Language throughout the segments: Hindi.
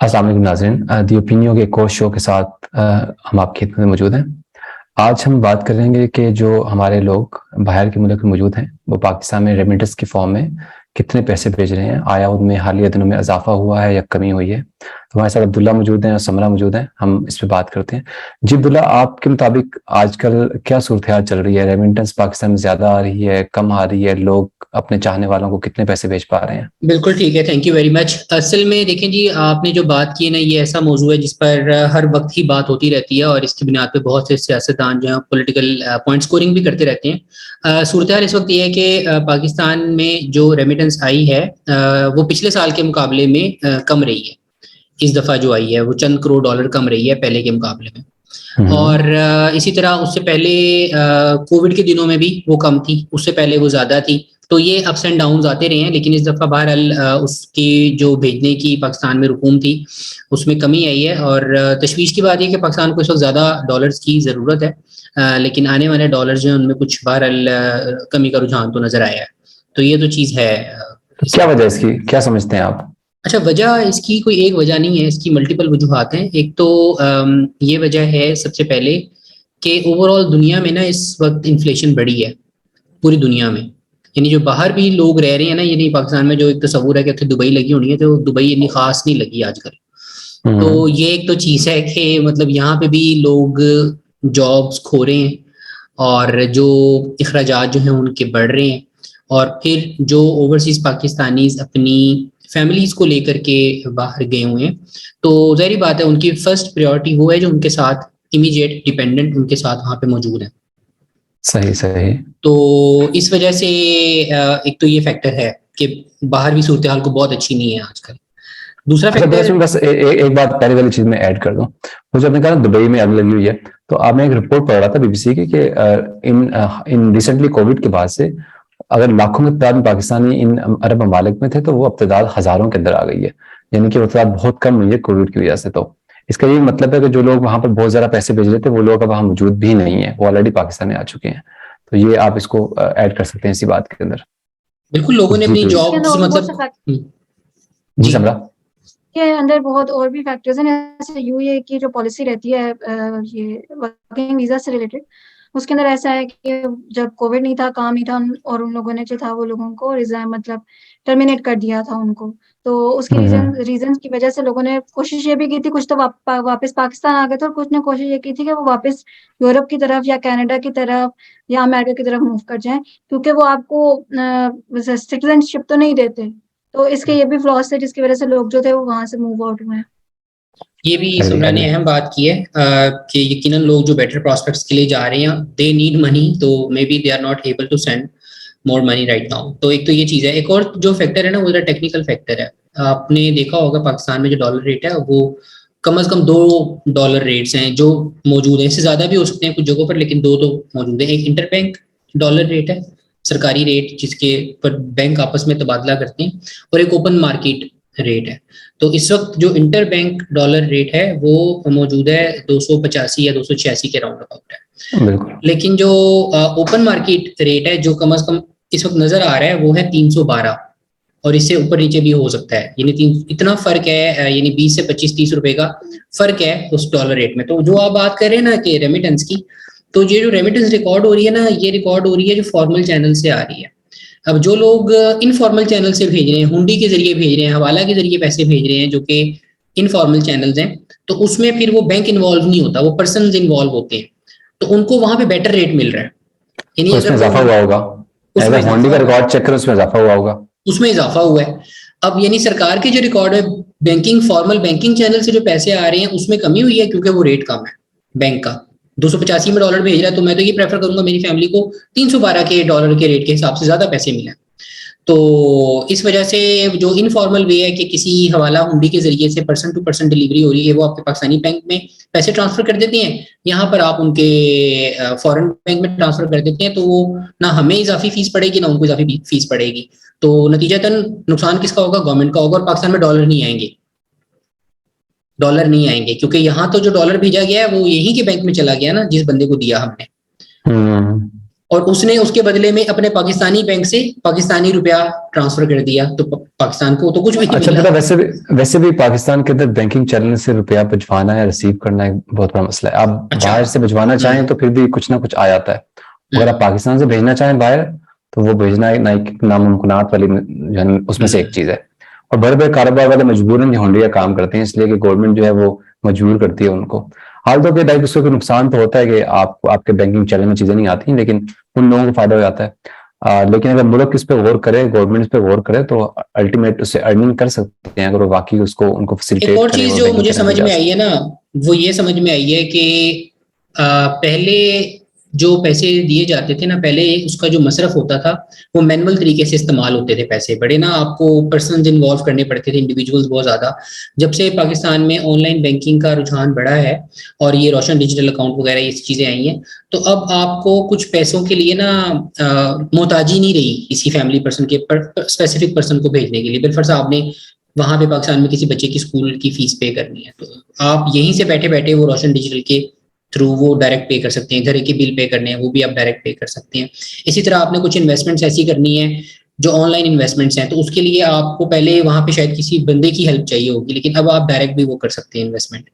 अस्सलाम वालेकुम नाज़रीन, दी ओपिनियन के कोच शो के साथ हम आपकी खिदमत में मौजूद हैं। आज हम बात करेंगे कि जो हमारे लोग बाहर के मुल्क में मौजूद हैं वो पाकिस्तान में रेमिटेंस की फॉर्म में कितने पैसे भेज रहे हैं, आया उनमें हालिया दिनों में इजाफा हुआ है या कमी हुई है। तो हमारे साथ अब्दुल्ला मौजूद हैं और समरा मौजूद हैं, हम इस पर बात करते हैं। जी अब्दुल्ला, आपके मुताबिक आजकल क्या सूरत हाल चल रही है? रेमिटेंस पाकिस्तान में ज़्यादा आ रही है, कम आ रही है? लोग अपने चाहने वालों को कितने पैसे भेज पा रहे हैं? बिल्कुल ठीक है, थैंक यू वेरी मच। असल में देखें जी, आपने जो बात की है ना, ये ऐसा मौजू है जिस पर हर वक्त ही बात होती रहती है और इसकी बुनियाद पे बहुत से सियासतदान जो है पॉलिटिकल पॉइंट स्कोरिंग भी करते रहते हैं। सूरत हाल इस वक्त ये है कि पाकिस्तान में जो रेमिटेंस आई है वो पिछले साल के मुकाबले में कम रही है। इस दफ़ा जो आई है वो चंद करोड़ डॉलर कम रही है पहले के मुकाबले में। और इसी तरह उससे पहले कोविड के दिनों में भी वो कम थी, उससे पहले वो ज़्यादा थी। तो ये अप्स एंड डाउन आते रहे हैं, लेकिन इस दफ़ा बहरहाल उसकी जो भेजने की पाकिस्तान में रकूम थी उसमें कमी आई है। और तशवीश की बात है कि पाकिस्तान को इस वक्त ज़्यादा डॉलर्स की ज़रूरत है, लेकिन आने वाले डॉलर्स जो हैं उनमें कुछ बहरहाल कमी का रुझान तो नज़र आया है। तो ये तो चीज़ है। तो क्या वजह है इसकी, क्या समझते हैं आप? अच्छा, वजह इसकी कोई एक वजह नहीं है, इसकी मल्टीपल वजूहात हैं। एक तो ये वजह है सबसे पहले कि ओवरऑल दुनिया में ना इस वक्त इन्फ्लेशन बढ़ी है पूरी दुनिया में। यानी जो बाहर भी लोग रह रहे हैं ना, यानी पाकिस्तान में जो एक तस्वुर है कि उत्थे दुबई लगी होनी है, तो दुबई इतनी खास नहीं लगी आजकल। तो ये एक तो चीज़ है कि मतलब यहाँ पे भी लोग जॉब्स खो रहे हैं और जो अखराजात जो हैं उनके बढ़ रहे हैं। और फिर जो ओवरसीज पाकिस्तानीज अपनी फैमिलीज को लेकर के बाहर गए हुए हैं, तो ज़ाहिर बात है उनकी फर्स्ट प्रायोरिटी वो है जो उनके साथ इमीडिएट डिपेंडेंट उनके साथ वहाँ पे मौजूद है। सही सही। तो इस वजह से एक तो ये फैक्टर है कि बाहर भी सूरत हाल को बहुत अच्छी नहीं है आजकल। दूसरा अच्छा फैक्टर, बस एक बात पहले वाली चीज में ऐड कर दूं। वो जो आपने कहा ना दुबई में आग लगी हुई है, तो आपने एक रिपोर्ट पढ़ रहा था बीबीसी की कि इन रिसेंटली कोविड के बाद से अगर लाखों की तादाद में पाकिस्तानी इन अरब ममालिक में थे तो वो अब तादाद हजारों के अंदर आ गई है। यानी कि वो तादाद बहुत कम हुई है कोविड की वजह से। तो इसका ये मतलब है कि जो लोग वहां पर बहुत ज्यादा पैसे भेज रहे थे वो लोग अब वहां मौजूद भी नहीं है, वो ऑलरेडी पाकिस्तान में आ चुके हैं। तो ये आप इसको ऐड कर सकते हैं इसी बात के अंदर। बिल्कुल लोगों ने जी अपनी प्लीज। जॉब्स मतलब जी जी समरा। के अंदर बहुत और भी फैक्टर्स हैं। जैसे यूए की जो पॉलिसी रहती है ये वर्किंग वीजा से रिलेटेड, उसके अंदर ऐसा है कि जब कोविड नहीं था, काम नहीं था, और उन लोगों ने जो था वो लोगों को रिजाइन मतलब टर्मिनेट कर दिया था उनको। तो उसकी रीजन की वजह से लोगों ने कोशिश ये भी की थी, कुछ तो वापस पाकिस्तान आ गए थे और कुछ ने कोशिश ये की थी कि वो वापस यूरोप की तरफ या कनाडा की तरफ या अमेरिका की तरफ मूव कर जाएं, क्योंकि वो आपको सिटीजनशिप तो नहीं देते। तो इसके ये भी फ्लॉस थे जिसकी वजह से लोग जो थे वो वहां से मूव आउट हुए हैं। ये भी सुमरा ने अहम बात की है कि यकीनन लोग जो बेटर प्रॉस्पेक्ट्स के लिए जा रहे हैं दे नीड मनी, तो maybe they are not able to send more money right now. तो एक तो ये चीज़ है। एक और जो फैक्टर है ना वो टेक्निकल फैक्टर है। आपने देखा होगा पाकिस्तान में जो डॉलर रेट है वो कम से कम $2 रेट्स हैं जो मौजूद है। इससे ज़्यादा भी हो सकते हैं कुछ जगहों पर, लेकिन दो तो मौजूद है। एक इंटर बैंक डॉलर रेट है, सरकारी रेट जिसके पर बैंक आपस में तबादला करते हैं, और एक ओपन मार्केट रेट है। तो इस वक्त जो इंटर बैंक डॉलर रेट है वो मौजूद है 285 या 286 के राउंड अबाउट है। बिल्कुल। लेकिन जो ओपन मार्केट रेट है जो कम से कम इस वक्त नजर आ रहा है वो है 312, और इससे ऊपर नीचे भी हो सकता है। यानी इतना फर्क है, यानी 20 से 25-30 रुपए का फर्क है उस डॉलर रेट में। तो जो आप बात कर रहे हैं ना कि रेमिटेंस की, तो ये जो रेमिटेंस रिकॉर्ड हो रही है ना, ये रिकॉर्ड हो रही है जो फॉर्मल चैनल से आ रही है। अब जो लोग इनफॉर्मल चैनल से भेज रहे हैं, हुंडी के जरिए भेज रहे हैं, हवाला के जरिए पैसे भेज रहे हैं, जो कि इनफॉर्मल चैनल्स हैं, तो उसमें फिर वो बैंक इन्वॉल्व नहीं होता, वो पर्सन इन्वॉल्व होते हैं, तो उनको वहां पे बेटर रेट मिल रहा है। यानी उसमें इजाफा हुआ होगा, अगर हुंडी का रिकॉर्ड चेक करें उसमें इजाफा हुआ होगा, उसमें इजाफा हुआ है। अब यानी सरकार के जो रिकॉर्ड है, बैंकिंग फॉर्मल बैंकिंग चैनल से जो पैसे आ रहे हैं उसमें कमी हुई है, क्योंकि वो रेट कम है बैंक का। 285 में डॉलर भेज रहा है, तो मैं तो ये प्रेफर करूंगा मेरी फैमिली को 312 के डॉलर के रेट के हिसाब से ज्यादा पैसे मिले। तो इस वजह से जो इनफॉर्मल वे है कि किसी हवाला हुंडी के जरिए से पर्सन टू पर्सन डिलीवरी हो रही है, वो आपके पाकिस्तानी बैंक में पैसे ट्रांसफर कर देते हैं, यहाँ पर आप उनके फॉरेन बैंक में ट्रांसफर कर देते हैं, तो वो ना हमें इजाफी फीस पड़ेगी ना उनको इजाफी फीस पड़ेगी। तो नतीजतन नुकसान किसका होगा? गवर्नमेंट का होगा। और पाकिस्तान में डॉलर नहीं आएंगे, डॉलर नहीं आएंगे, क्योंकि यहाँ तो जो डॉलर भेजा गया है वो यही के बैंक में चला गया ना, जिस बंदे को दिया हमने। और उसने उसके बदले में अपने पाकिस्तानी बैंक से पाकिस्तानी रुपया ट्रांसफर कर दिया, तो पाकिस्तान को तो कुछ भी नहीं अच्छा मिला। बेटा, वैसे भी पाकिस्तान के अंदर बैंकिंग चैनल से रुपया भिजवाना या रिसीव करना एक बहुत बड़ा मसला है। आप अच्छा। बाहर से भिजवाना चाहें तो फिर भी कुछ ना कुछ आ जाता है। अगर आप पाकिस्तान से भेजना चाहें बाहर, तो वो भेजना एक नामुमकिनात वाली उसमें से एक चीज है। और बड़े बड़े कारोबार वाले मजबूरन होंडिया काम करते हैं, इसलिए कि गवर्नमेंट जो है वो मजबूर करती है उनको। हाल तो लाइक उसको नुकसान तो होता है कि आपके बैंकिंग चैनल में चीजें नहीं आती, लेकिन उन लोगों को फायदा हो जाता है। लेकिन अगर मुल्क इस पे गौर करे, गवर्नमेंट इस पे गौर करे, तो अल्टीमेट उससे अर्निंग कर सकते हैं अगर वो वाकई उसको उनको एक फैसिलिटेट और करें चीज और जो बैंकिंग मुझे चैनल समझ जा में आई सके। है ना, वो ये समझ में आई है कि पहले जो पैसे दिए जाते थे ना, पहले उसका जो मसरफ होता था वो मैनुअल तरीके से इस्तेमाल होते थे पैसे, बड़े ना आपको पर्सनल इन्वॉल्व करने पड़ते थे, इंडिविजुअल्स बहुत ज्यादा। जब से पाकिस्तान में ऑनलाइन बैंकिंग का रुझान बढ़ा है और ये रोशन डिजिटल अकाउंट वगैरह ये चीजें आई हैं, तो अब आपको कुछ पैसों के लिए ना मोहताजी नहीं रही किसी फैमिली पर्सन के स्पेसिफिक पर्सन को भेजने के लिए। बिलफर्ज आपने वहां पे पाकिस्तान में किसी बच्चे की स्कूल की फीस पे करनी है, तो आप यहीं से बैठे बैठे वो रोशन डिजिटल के थ्रू वो डायरेक्ट पे कर सकते हैं। घर के बिल पे करने हैं वो भी आप डायरेक्ट पे कर सकते हैं। इसी तरह आपने कुछ इन्वेस्टमेंट्स ऐसी करनी है जो ऑनलाइन इन्वेस्टमेंट्स हैं, तो उसके लिए आपको पहले वहां पे शायद किसी बंदे की हेल्प चाहिए होगी, लेकिन अब आप डायरेक्ट भी वो कर सकते हैं इन्वेस्टमेंट।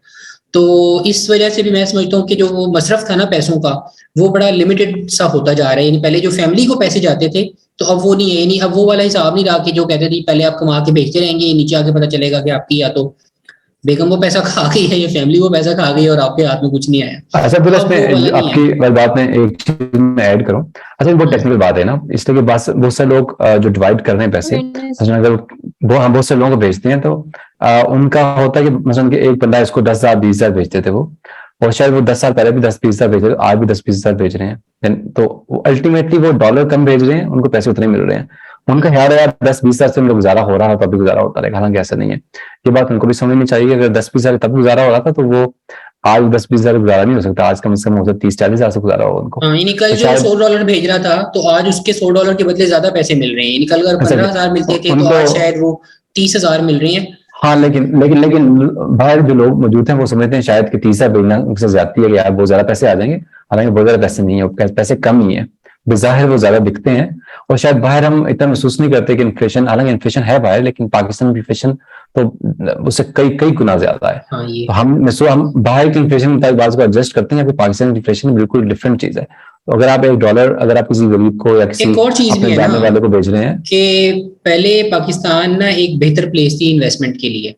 तो इस वजह से भी मैं समझता हूँ कि जो वो मसरफ था ना पैसों का, वो बड़ा लिमिटेड सा होता जा रहा है। यानी पहले जो फैमिली को पैसे जाते थे, तो अब वो नहीं है। यानी अब वो वाला हिसाब नहीं रहा कि जो कहते थे पहले आप कमा के भेजते रहेंगे, नीचे आके पता चलेगा कि आपकी या तो बेगम वो पैसा खा गई है या फैमिली वो पैसा खा गई है और आपके हाथ में कुछ नहीं आया। अच्छा फिर अब वो वाला इसमें नहीं है। आपकी बात में एक चीज मैं ऐड करूं। अच्छा बहुत टेक्निकल बात है ना, इसलिए कि बहुत से लोग जो डिवाइड कर रहे हैं पैसे, अगर वो हम बहुत से लोगों को भेजते हैं तो उनका होता है कि मसलन कि एक बंदा इसको 10,000 20,000 भेजते थे वो, और शायद वो 10 साल पहले भी 10-20,000 भेज रहे थे, आज भी 10-20,000 भेज रहे हैं। तो अल्टीमेटली वो डॉलर कम भेज रहे हैं, उनको पैसे उतने मिल रहे हैं। उनका ख्याल है यार 10-20,000 से उनको गुजारा हो रहा है, तब भी गुजारा होता रहेगा, हालांकि ऐसा नहीं है। ये बात उनको भी समझनी चाहिए। अगर 10-20,000 तब गुजारा हो रहा था, तो वो आज 10-20,000 गुजारा नहीं हो सकता। आज कम से कम हो सकता 30-40,000 से गुजारा होगा उनको। हाँ, यानी कल तो जो शायद $100 भेज रहा था, तो आज उसके $100 के बदले ज्यादा पैसे मिल रहे हैं। यानी कल अगर ऐसा 15,000 मिलते थे, तो उनको, आज शायद वो 30,000 मिल रही हैं। हाँ लेकिन बाहर जो लोग मौजूद हैं वो समझते हैं शायद कि 30,000 भेजना उनसे ज्यादा है कि यार बहुत ज्यादा पैसे आ जाएंगे। हालांकि बहुत ज्यादा पैसे नहीं है, पैसे कम ही है, बेजाहिर वो ज्यादा दिखते हैं। और शायद बाहर हम इतना महसूस नहीं करते कि इन्फ्लेशन, हालांकि इन्फ्लेशन है बाहर, लेकिन पाकिस्तान में इन्फ्लेशन तो उससे कई कई गुना ज्यादा है। हाँ ये तो हम बाहर की इन्फ्लेशन के बात को एडजस्ट करते हैं, जबकि पाकिस्तान की इन्फ्लेशन बिल्कुल डिफरेंट चीज है। तो अगर आप $1 अगर आप किसी गरीब को या किसी एक और चीज भी अपने है ना जानने वाले को भेज रहे हैं। कि पहले पाकिस्तान ना एक बेहतर प्लेस थी इन्वेस्टमेंट के लिए।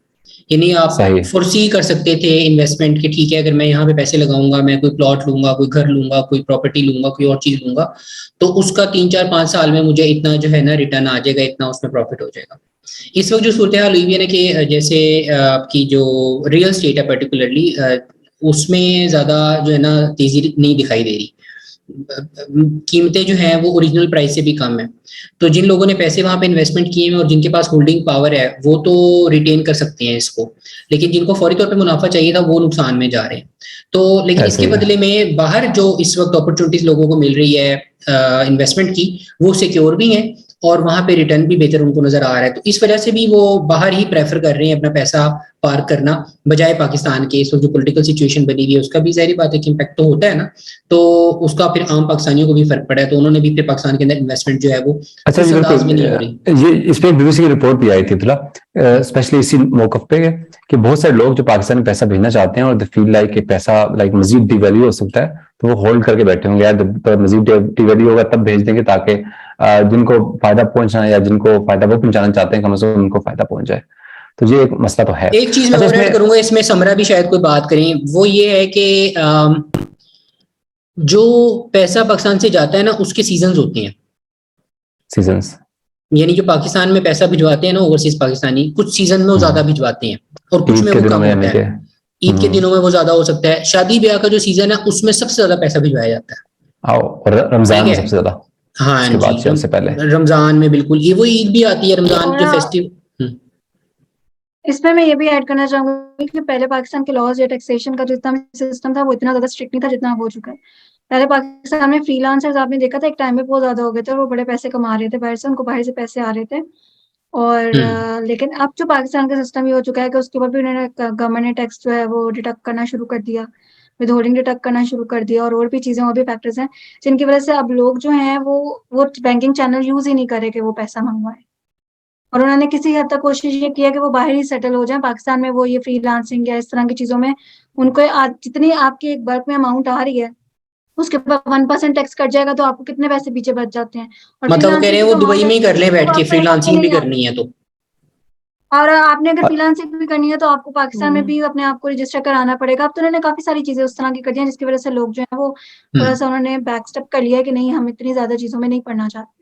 यानी आप सही, फोरसी कर सकते थे इन्वेस्टमेंट के, ठीक है अगर मैं यहाँ पे पैसे लगाऊंगा, मैं कोई प्लॉट लूंगा, कोई घर लूंगा, कोई प्रॉपर्टी लूंगा, कोई और चीज लूंगा, तो उसका 3-4-5 साल में मुझे इतना जो है ना रिटर्न आ जाएगा, इतना उसमें प्रॉफिट हो जाएगा। इस वक्त जो सूरत हाल हुई है ना कि जैसे आपकी जो रियल स्टेट है पर्टिकुलरली, उसमें ज्यादा जो है ना तेजी नहीं दिखाई दे रही। कीमतें जो हैं वो ओरिजिनल प्राइस से भी कम है। तो जिन लोगों ने पैसे वहां पे इन्वेस्टमेंट किए हैं और जिनके पास होल्डिंग पावर है, वो तो रिटेन कर सकते हैं इसको, लेकिन जिनको फौरी तौर पे मुनाफा चाहिए था वो नुकसान में जा रहे हैं। तो लेकिन ऐसे इसके ही है। बदले में बाहर जो इस वक्त अपॉर्चुनिटीज लोगों को मिल रही है इन्वेस्टमेंट की, वो सिक्योर भी है और वहां पे रिटर्न भी बेहतर उनको नजर आ रहा है। तो इस वजह से भी वो बाहर ही प्रेफर कर रहे हैं अपना पैसा पार्क करना, बजाय पाकिस्तान के। इस वक्त जो पॉलिटिकल सिचुएशन बनी हुई है उसका भी जाहिर बात है कि इम्पैक्ट तो होता है ना, तो उसका फिर आम पाकिस्तानियों को भी फर्क पड़ा है। तो उन्होंने भी फिर पाकिस्तान के अंदर इन्वेस्टमेंट जो है वो अच्छा उस जी अंदाज बिल्कुल, में नहीं हो रही। ये इस पे बीबीसी की रिपोर्ट भी आई थी थोड़ा, स्पेशली इसी मौकफ पे, कि बहुत सारे लोग जो पाकिस्तान में पैसा भेजना चाहते हैं और दे फील लाइक कि पैसा लाइक मजीद डिवैल्यू हो सकता है, तो वो होल्ड करके बैठे होंगे यार, जब मजीद डिवैल्यू होगा तब भेज देंगे, ताकि जिनको फायदा पहुंचना है या जिनको फायदा वो पहुंचाना चाहते हैं, कम से कम उनको फायदा पहुंच जाए। तो ये एक मसला तो है। एक चीज मैं अच्छा और ऐड इसमें करूंगा इसमें, समरा भी शायद कोई बात करें, वो ये है कि जो पैसा पाकिस्तान से जाता है ना उसके सीजन होते हैं। सीजन्स, यानी जो पाकिस्तान में पैसा भिजवाते हैं ना ओवरसीज पाकिस्तानी, कुछ सीजन में वो ज्यादा भिजवाते हैं और कुछ ईद में के वो दिनों कम में, होता यानी कि है। ईद के दिनों में वो ज्यादा हो सकता है, शादी ब्याह का जो सीजन है उसमें सबसे ज्यादा पैसा भिजवाया जाता है। आओ, और ठीक रमजान में है, सबसे ज्यादा, हाँ उसके जी, बाद शायद से पहले। रमजान में बिल्कुल, ये वो ईद भी आती है, रमजान जो थोड़ा फेस्टिव। इसमें मैं ये भी ऐड करना चाहूंगी कि पहले पाकिस्तान के लॉज या टैक्सेशन का जो इतना सिस्टम था वो इतना ज्यादा स्ट्रिक्ट नहीं था जितना अब हो चुका है। पहले पाकिस्तान में फ्रीलांसर्स आपने देखा था एक टाइम पे बहुत ज्यादा हो गए थे और वो बड़े पैसे कमा रहे थे बाहर से, उनको बाहर से पैसे आ रहे थे। और लेकिन अब जो पाकिस्तान का सिस्टम ये हो चुका है कि उसके ऊपर भी उन्होंने गवर्नमेंट ने टैक्स जो है वो डिडक्ट करना शुरू कर दिया। विद होल्डिंग डिडक्ट करना शुरू कर दिया, और भी चीजें, और भी फैक्टर्स हैं जिनकी वजह से अब लोग जो हैं वो बैंकिंग चैनल यूज ही नहीं करे कि वो पैसा मंगवाए। और उन्होंने किसी हद तक कोशिश ये किया कि वो बाहर ही सेटल हो जाए। पाकिस्तान में वो ये फ्रीलांसिंग या इस तरह की चीजों में उनको जितनी आपकी एक बल्क में अमाउंट आ रही है उसके बाद 1% टैक्स कट जाएगा तो आपको कितने पैसे पीछे बच जाते हैं। और मतलब वो कह रहे हैं वो दुबई में ही कर ले बैठ के, फ्रीलांसिंग भी तो करनी है तो। और आपने अगर फ्रीलांसिंग भी करनी है तो आपको पाकिस्तान में भी अपने आप को रजिस्टर कराना पड़ेगा। अब तो उन्होंने काफी सारी चीजें उस तरह की कर दी हैं जिसकी वजह से लोग जो है वो थोड़ा सा उन्होंने बैकस्टेप कर लिया कि नहीं, हम इतनी ज्यादा चीजों में नहीं पढ़ना चाहते।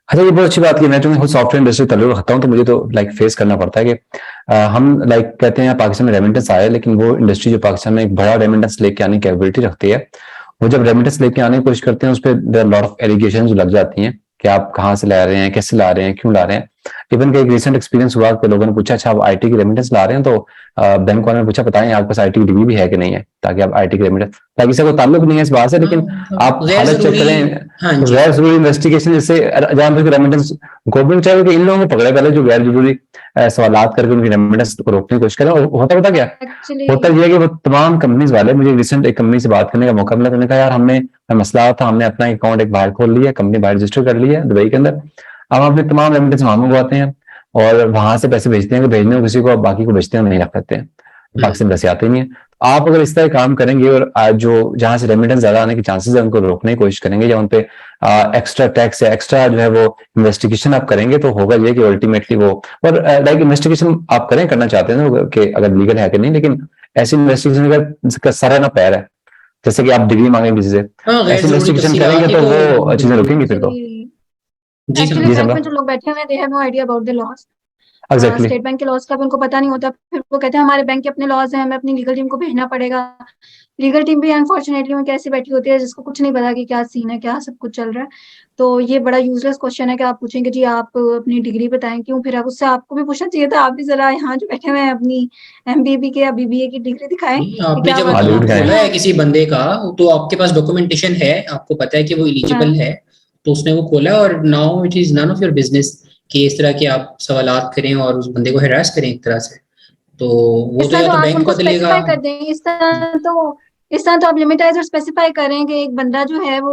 अच्छा, ये बहुत अच्छी बात की। मैं तो खुद सॉफ्टवेयर इंडस्ट्री तल्लुक रखता हूँ, तो मुझे तो लाइक फेस करना पड़ता है कि हम लाइक कहते हैं पाकिस्तान में रेमिटेंस आए, लेकिन वो इंडस्ट्री जो पाकिस्तान में एक बड़ा रेमिटेंस लेके आने की कैपेबिलिटी रखती है, वो जब रेमिटेंस लेके आने की कोशिश करते हैं उस पर लॉट ऑफ एलिगेशन लग जाती हैं कि आप कहाँ से ला रहे हैं, कैसे ला रहे हैं, क्यों ला रहे हैं। इवन का एक रिसेंट एक्सपीरियंस हुआ कि लोगों ने पूछा, अच्छा आप आईटी की रेमिटेंस ला रहे हैं, तो बैंक वालों ने पूछा बताएं आपके पास आईटी की डिग्री भी है कि नहीं है, ताकि आप आईटी की रेमिटेंस, ताकि इससे कोई ताल्लुक नहीं है इस बात से, लेकिन आप हालत चेक करें, गैर जरूरी इन्वेस्टिगेशन, जिससे जान के रेमिटेंस गवर्नमेंट चाहे कि इन लोगों को पकड़े पहले जो गैर जरूरी सवालात करके उनकी रेमिटेंस को रोकने की कोशिश करें। और होता क्या होता यह है कि वो तमाम कंपनीज वाले, मुझे रिसेंट एक कंपनी से बात करने का मौका मिला, तो उन्होंने कहा यार हमने मसला था, हमने अपना अकाउंट एक बाहर खोल लिया, कंपनी बाहर रजिस्टर कर ली है दुबई के अंदर, अब हम अपने तमाम रेमिटेंस वहां मंगवाते हैं और वहां से पैसे भेजते हैं, कि भेजने को किसी को, बाकी को भेजते हैं नहीं रख सकते हैं, पाकिस्तान पैसे आते नहीं है। आप अगर इस तरह काम करेंगे और जो जहां से रेमिटेंस ज्यादा आने के चांसेस है उनको रोकने की कोशिश करेंगे, या उन पे एक्स्ट्रा टैक्स या एक्स्ट्रा जो है वो इन्वेस्टिगेशन आप करेंगे, तो होगा ये कि अल्टीमेटली वो, और लाइक इन्वेस्टिगेशन आप करना चाहते हैं कि अगर लीगल है कि नहीं, लेकिन ऐसी इन्वेस्टिगेशन का सर है ना पैर है, जैसे कि आप डिग्री मांगे किसी से, ऐसी इन्वेस्टिगेशन करेंगे तो वो चीजें रुकेंगी फिर तो। एक्चुअली बैंक में जो लोग बैठे हुए हैं, they have no idea about the laws. State Bank के लॉज का भी उनको पता नहीं होता, फिर वो कहते हैं हमारे बैंक के अपने लॉज हैं, हमें अपनी लीगल टीम को भेजना पड़ेगा। लीगल टीम भी अनफॉर्चुनेटली में कैसी बैठी होती है जिसको कुछ नहीं पता कि क्या सीन है, क्या सब कुछ चल रहा है। तो ये बड़ा यूजलेस क्वेश्चन है कि आप पूछेंगे जी आप अपनी डिग्री बताएं क्यों, फिर आप उससे आपको भी पूछना चाहिए था, आप भी जरा यहाँ जो बैठे हुए हैं अपनी MBA या BBA की डिग्री दिखाएं। आपने जब अकाउंट खोला है किसी बंदे का तो आपके पास डॉक्यूमेंटेशन है, आपको पता है कि वो एलिजिबल है, तो उसने वो खोला और now it is none of your business कि इस तरह के आप सवालात करें और उस बंदे को हैरास करें एक तरह से, तो वो तो या तो बैंक बदलेगा। इस तरह तो आप लिमिटाइज और स्पेसिफाई करें कि एक बंदा जो है वो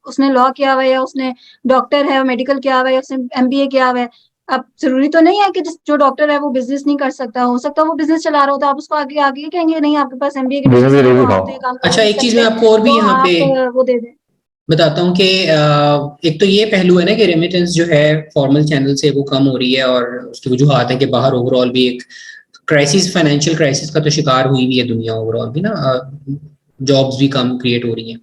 उसने लॉ किया हुआ है, या उसने डॉक्टर है, मेडिकल किया हुआ है, या उसने MBA किया हुआ है। अब जरूरी तो नहीं है कि जो डॉक्टर है वो बिजनेस नहीं कर सकता, हो सकता है वो बिजनेस चला रहा होता, आप उसको आगे आगे कहेंगे नहीं आपके पास MBA की डिग्री। अच्छा, एक चीज मैं आपको और भी यहाँ पे वो दे दें, बताता हूँ कि एक तो ये पहलू है ना कि रेमिटेंस जो है फॉर्मल चैनल से वो कम हो रही है, और उसकी वजूहत है कि बाहर ओवरऑल भी एक क्राइसिस, फाइनेंशियल क्राइसिस का तो शिकार हुई भी है दुनिया ओवरऑल भी ना, जॉब्स भी कम क्रिएट हो रही हैं।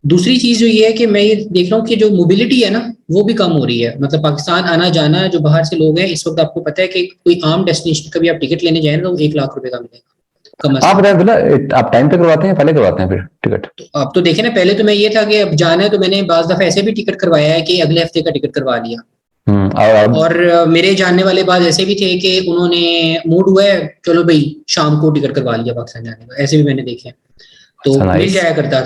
दूसरी चीज जो ये है कि मैं ये देख रहा हूँ कि जो मोबिलिटी है ना वो भी कम हो रही है, मतलब पाकिस्तान आना जाना जो बाहर से लोग हैं इस वक्त, आपको पता है कि कोई आम डेस्टिनेशन का भी आप टिकट लेने जाए तो 1 लाख रुपए का मिलेगा। आप टाइम पे करवाते हैं पहले करवाते हैं फिर टिकट? तो आप तो देखें ना, पहले तो मैं ये था कि अब जाना है तो मैंने बाज़ दफा ऐसे भी टिकट करवाया है कि अगले हफ्ते का टिकट करवा लिया। और मेरे जानने वाले बात ऐसे भी थे कि उन्होंने मूड हुआ है चलो भाई शाम को टिकट करवा लिया पाकिस्तान जाने का, ऐसे भी मैंने देखे हैं। तो मिल जाया करता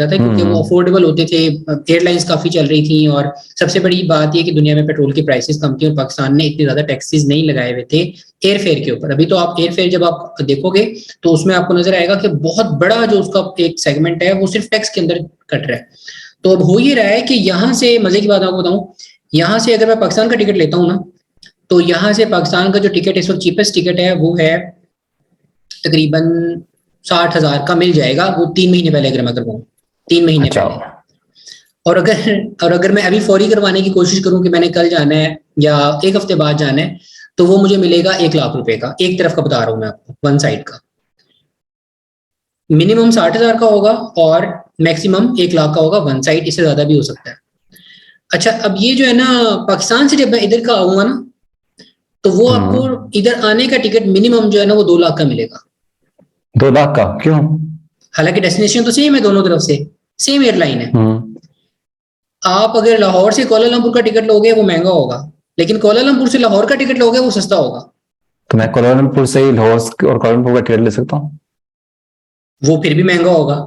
था क्योंकि वो अफोर्डेबल होते थे, एयरलाइंस काफी चल रही थी, और सबसे बड़ी बात ये कि दुनिया में पेट्रोल की प्राइसेस कम थी और पाकिस्तान ने इतने ज्यादा टैक्सेस नहीं लगाए हुए थे एयर फेयर के ऊपर। अभी तो आप एयर फेयर जब आप देखोगे तो उसमें आपको नजर आएगा कि बहुत बड़ा जो उसका एक सेगमेंट है वो सिर्फ टैक्स के अंदर कट रहा है। तो अब हो ये रहा है कि यहाँ से, मजे की बात आपको बताऊं, यहाँ से अगर मैं पाकिस्तान का टिकट लेता हूँ ना, तो यहाँ से पाकिस्तान का जो टिकट इस वक्त चीपेस्ट टिकट है वो है तकरीबन 60,000 का मिल जाएगा, वो 3 महीने पहले अगर मैं करवाऊँ, 3 महीने पहले। और अगर मैं अभी फौरी करवाने की कोशिश करूं कि मैंने कल जाना है या 1 हफ्ते बाद जाना है, तो वो मुझे मिलेगा 1 लाख रुपए का, एक तरफ का बता रहा हूं मैं आपको, वन साइड का। मिनिमम 60,000 का होगा और मैक्सिमम 1 लाख का होगा वन साइड, इससे ज्यादा भी हो सकता है। अच्छा, अब ये जो है ना पाकिस्तान से जब मैं इधर का आऊंगा ना, तो वो आपको इधर आने का टिकट मिनिमम जो है ना वो 2 लाख का मिलेगा। 2 लाख का? क्यों? हालांकि डेस्टिनेशन तो सेम है, दोनों तरफ से सेम एयरलाइन है। आप अगर लाहौर से कोलालमपुर का टिकट लोगे वो महंगा होगा, लेकिन कोलालमपुर से लाहौर का टिकट लोगे वो सस्ता होगा। तो मैं कोलालमपुर से ही लाहौर और कोलालमपुर का टिकट ले सकता हूँ? वो फिर भी महंगा होगा।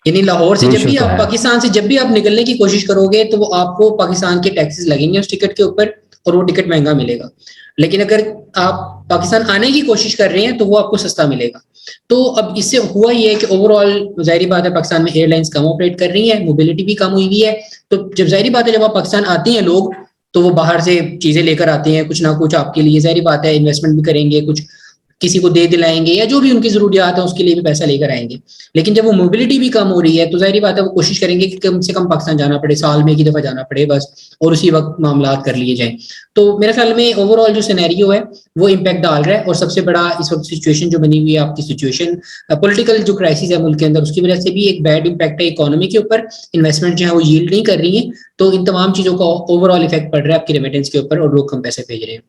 यानी लाहौर से जब भी आप पाकिस्तान से जब भी आप निकलने की कोशिश करोगे तो वो आपको पाकिस्तान के टैक्सेस लगेंगे उस टिकट के ऊपर और वो टिकट महंगा मिलेगा। लेकिन अगर आप पाकिस्तान आने की कोशिश कर रहे हैं तो वो आपको सस्ता मिलेगा। तो अब इससे हुआ ये है कि ओवरऑल जाहिर बात है पाकिस्तान में एयरलाइंस कम ऑपरेट कर रही है, मोबिलिटी भी कम हुई हुई है। तो जब जाहिर बात है जब आप पाकिस्तान आते हैं लोग, तो वो बाहर से चीजें लेकर आते हैं, कुछ ना कुछ आपके लिए जाहिर बात है इन्वेस्टमेंट भी करेंगे, कुछ किसी को दे दिलाएंगे या जो भी उनकी जरूरियात है उसके लिए भी पैसा लेकर आएंगे। लेकिन जब वो मोबिलिटी भी कम हो रही है तो जाहिर बात है वो कोशिश करेंगे कि कम से कम पाकिस्तान जाना पड़े, साल में एक ही दफा जाना पड़े बस, और उसी वक्त मामला कर लिए जाएं। तो मेरे ख्याल में ओवरऑल जो सिनेरियो है वो इम्पैक्ट डाल रहा है। और सबसे बड़ा इस वक्त सिचुएशन जो बनी हुई है आपकी सिचुएशन पॉलिटिकल जो क्राइसिस है मुल्क के अंदर, उसकी वजह से भी एक बैड इम्पैक्ट है इकोनॉमी के ऊपर। इन्वेस्टमेंट जो है वो यील्ड नहीं कर रही है, तो इन तमाम चीजों का ओवरऑल इफेक्ट पड़ रहा है आपकी रेमिटेंस के ऊपर और लोग कम पैसे भेज रहे हैं।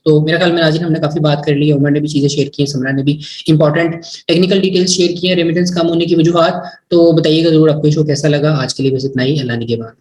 तो मेरा ख्याल में नाज़रीन हमने काफी बात कर ली है, उमर ने भी चीजें शेयर की हैं, समरा ने भी इंपॉर्टेंट टेक्निकल डिटेल्स शेयर की हैं रेमिटेंस कम होने की वजूहात। तो बताइएगा जरूर आपको शो कैसा लगा। आज के लिए बस इतना ही, अल्लाह निगहबान।